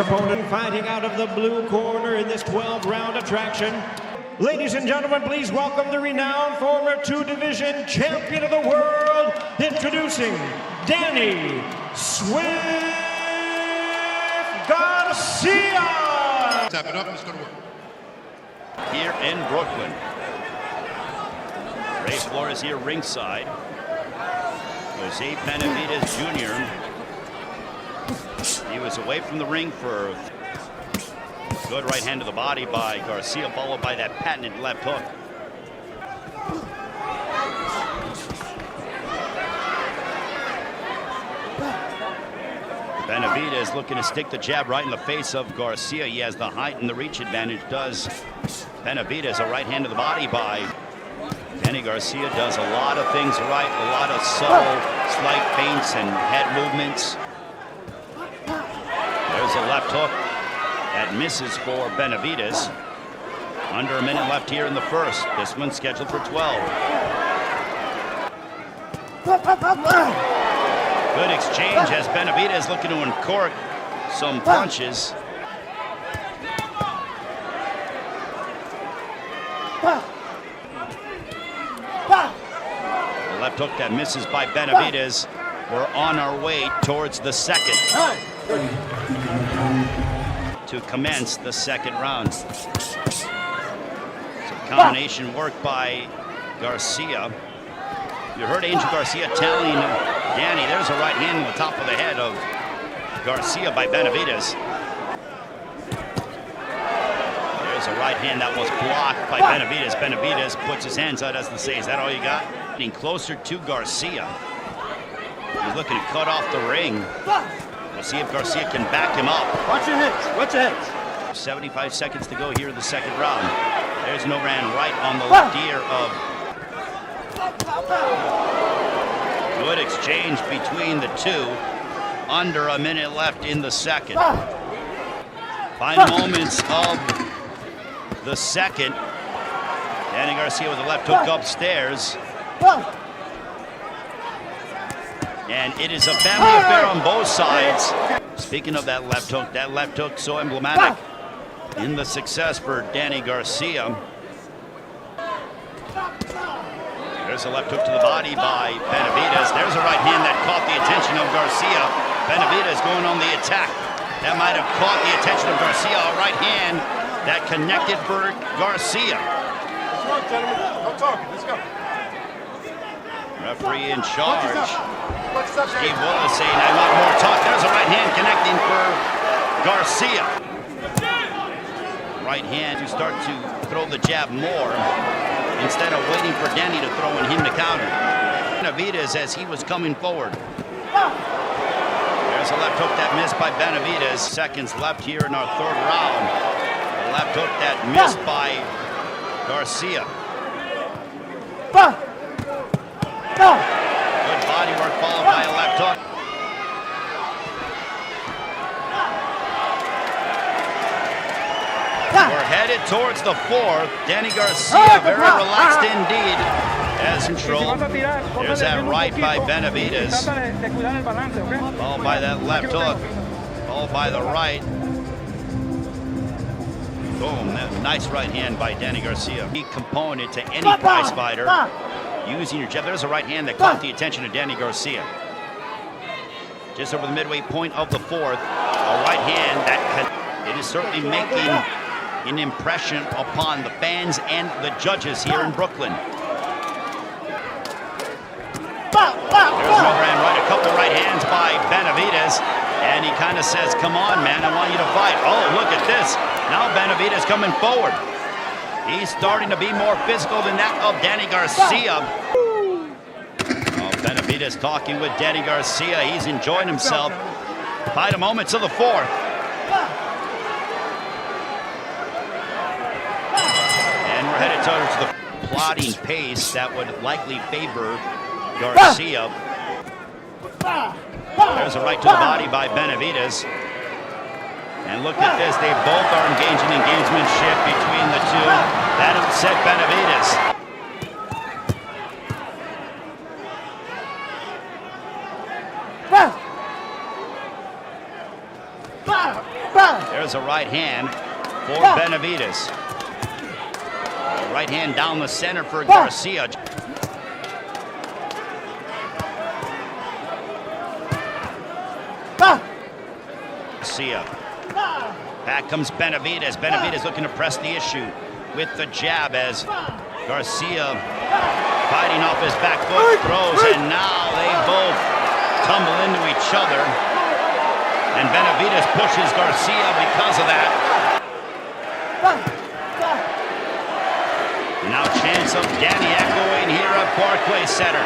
opponent fighting out of the blue corner in this 12-round attraction. Ladies and gentlemen, please welcome the renowned former two-division champion of the world, introducing Danny "Swift" Garcia. Tap it up, it's going to work. Here in Brooklyn. Ray Flores here ringside. Jose Benavidez Jr. He was away from the ring for good right hand to the body by Garcia, followed by that patented left hook. Benavidez looking to stick the jab right in the face of Garcia. He has the height and the reach advantage, does Benavidez. A right hand to the body by Danny Garcia. Does a lot of things right, a lot of subtle, slight feints and head movements. There's a left hook that misses for Benavidez. Under a minute left here in the first. This one's scheduled for 12. Good exchange as Benavidez looking to uncork some punches. The left hook that misses by Benavidez. We're on our way towards the second. To commence the second round. Some combination work by Garcia. You heard Angel Garcia telling Danny, there's a right hand on the top of the head of Garcia by Benavidez. There's a right hand that was blocked by Benavidez. Benavidez puts his hands out as to say, is that all you got? Getting closer to Garcia. He's looking to cut off the ring. We'll see if Garcia can back him up. Watch your hips, watch your hips. 75 seconds to go here in the second round. There's an overhand right on the left ear of. Good exchange between the two. Under a minute left in the second. Final moments of the second. Danny Garcia with a left hook upstairs. And it is a family affair on both sides. Speaking of that left hook so emblematic in the success for Danny Garcia. There's a left hook to the body by Benavidez. There's a right hand that caught the attention of Garcia. Benavidez going on the attack. That might have caught the attention of Garcia. A right hand that connected for Garcia. Let's go, gentlemen. No talking. Let's go. Referee in charge. Steve Willis saying, I want more talk. There's a right hand connecting for Garcia. Right hand to start to throw the jab more instead of waiting for Danny to throw and him to counter. Benavidez as he was coming forward. There's a left hook that missed by Benavidez. Seconds left here in our third round. The left hook that missed by Garcia. Good body work followed by a left hook. We're headed towards the fourth. Danny Garcia very relaxed indeed as control. There's that right by Benavidez. Followed by that left hook. Followed by the right. Boom, nice right hand by Danny Garcia. Key component to any prize fighter. Using your jab. There's a right hand that caught the attention of Danny Garcia. Just over the midway point of the fourth. A right hand that it is certainly making an impression upon the fans and the judges here in Brooklyn. There's an overhand right, a couple right hands by Benavidez. And he kind of says, come on, man, I want you to fight. Oh, look at this. Now Benavidez coming forward. He's starting to be more physical than that of Danny Garcia. Oh, Benavidez talking with Danny Garcia. He's enjoying himself. Final moments of the fourth. And we're headed towards the plodding pace that would likely favor Garcia. There's a right to the body by Benavidez. And look at this, they both are engaging in gamesmanship between the two. That upset Benavidez. There's a right hand for Benavidez. Right hand down the center for Garcia. Garcia. Back comes Benavidez. Benavidez looking to press the issue with the jab as Garcia fighting off his back foot, throws, and now they both tumble into each other. And Benavidez pushes Garcia because of that. And now chance of Danny echoing here at Barclays Center.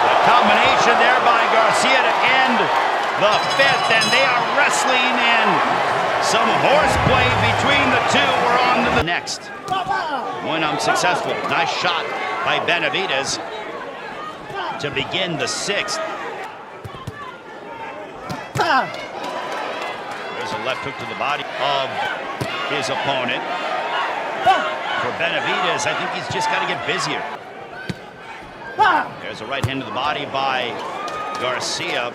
The combination there by Garcia to end the fifth, and they are wrestling, and some horseplay between the two. We're on to the next. When unsuccessful. Nice shot by Benavidez to begin the sixth. There's a left hook to the body of his opponent. For Benavidez, I think he's just got to get busier. There's a right hand to the body by Garcia.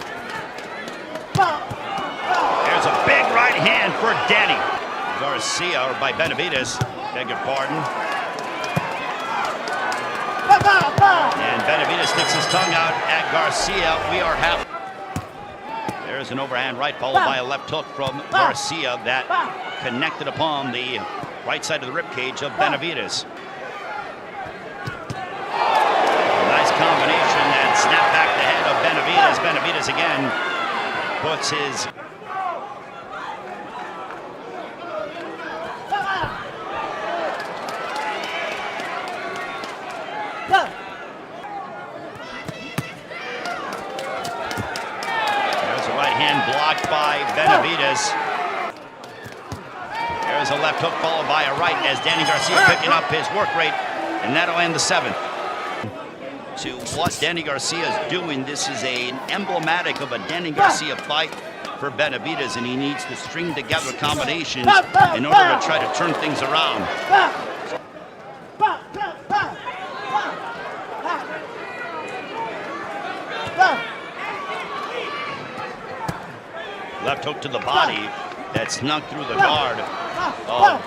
There's a big right hand for Danny Garcia, or by Benavidez, beg your pardon. And Benavidez sticks his tongue out at Garcia. We are happy. There's an overhand right followed by a left hook from Garcia that connected upon the right side of the ribcage of Benavidez. Nice combination and snap back the head of Benavidez. Benavidez again puts his blocked by Benavidez. There's a left hook followed by a right as Danny Garcia picking up his work rate, and that'll end the seventh. To what Danny Garcia is doing, this is an emblematic of a Danny Garcia fight for Benavidez, and he needs to string together combinations in order to try to turn things around. Left hook to the body that snuck through the guard of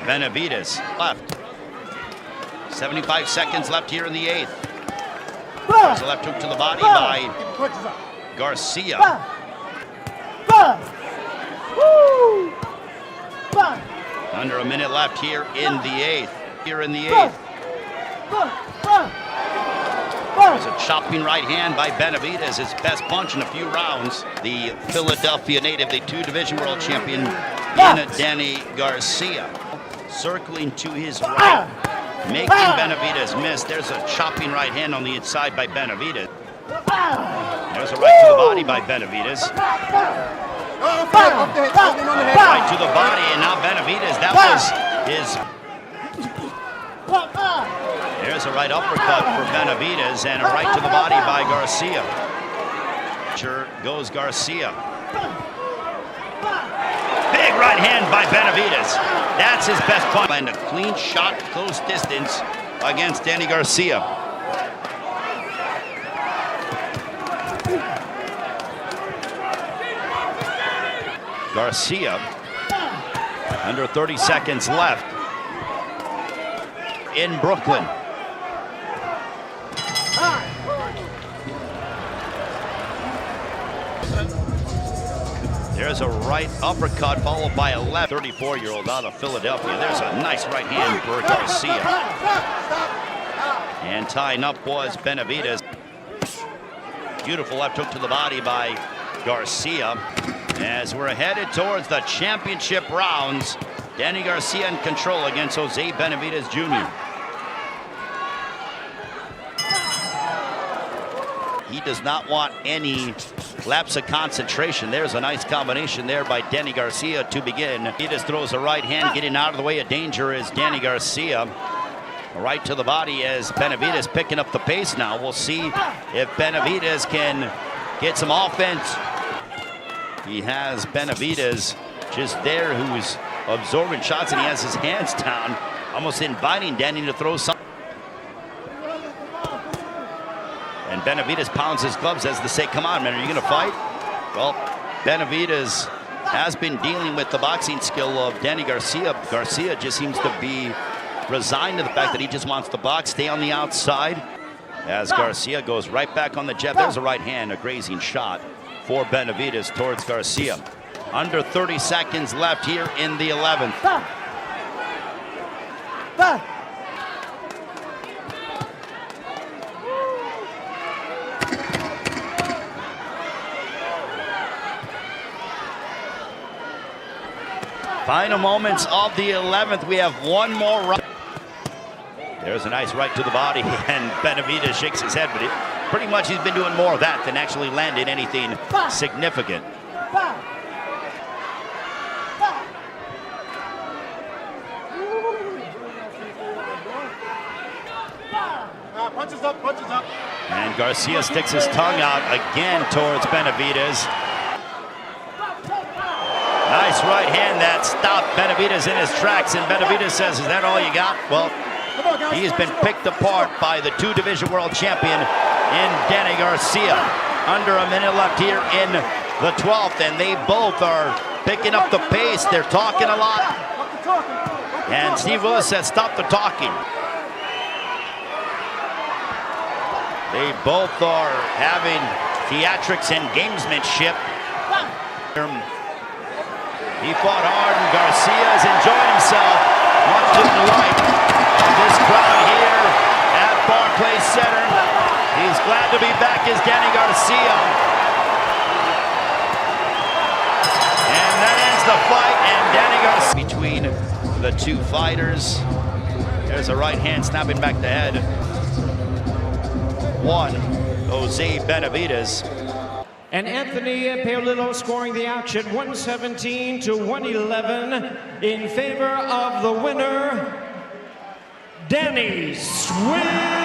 Benavidez. Left. 75 seconds left here in the eighth. There's a left hook to the body by Garcia. Under a minute left here in the eighth. There's a chopping right hand by Benavidez, his best punch in a few rounds. The Philadelphia native, the two-division world champion, Danny Garcia. Circling to his right, making Benavidez miss. There's a chopping right hand on the inside by Benavidez. There's a right to the body by Benavidez. Right to the body, and now Benavidez, that was his... There's a right uppercut for Benavidez and a right to the body by Garcia. Sure goes Garcia. Big right hand by Benavidez. That's his best punch. And a clean shot, close distance against Danny Garcia. Garcia, under 30 seconds left in Brooklyn. There's a right uppercut followed by a left. 34-year-old out of Philadelphia. There's a nice right hand for Garcia. And tying up was Benavidez. Beautiful left hook to the body by Garcia. As we're headed towards the championship rounds, Danny Garcia in control against Jose Benavidez Jr. He does not want any lapse of concentration. There's a nice combination there by Danny Garcia to begin. He just throws a right hand, getting out of the way of danger is Danny Garcia. A right to the body as Benavidez picking up the pace now. We'll see if Benavidez can get some offense. He has Benavidez just there who's absorbing shots, and he has his hands down, almost inviting Danny to throw something. And Benavidez pounds his gloves as to say, come on, man, are you going to fight? Well, Benavidez has been dealing with the boxing skill of Danny Garcia. Garcia just seems to be resigned to the fact that he just wants to box, stay on the outside. As Garcia goes right back on the jab. There's a right hand, a grazing shot for Benavidez towards Garcia. Under 30 seconds left here in the 11th. Final moments of the 11th. We have one more round. There's a nice right to the body, and Benavidez shakes his head, but pretty much he's been doing more of that than actually landed anything significant. Punches up, punches up. And Garcia sticks his tongue out again towards Benavidez. Nice right hand that stopped Benavidez in his tracks, and Benavidez says, is that all you got? Well, he has been picked apart by the two-division world champion in Danny Garcia. Under a minute left here in the 12th, and they both are picking up the pace. They're talking a lot. And Steve Willis says, stop the talking. They both are having theatrics and gamesmanship. He fought hard, and Garcia is enjoying himself, much to the delight of this crowd here at Barclays Center. He's glad to be back as Danny Garcia. And that ends the fight, and Danny Garcia between the two fighters. There's a right hand snapping back the head. One, Jose Benavidez. And Anthony Paolillo scoring the action 117 to 111 in favor of the winner, Danny Swift.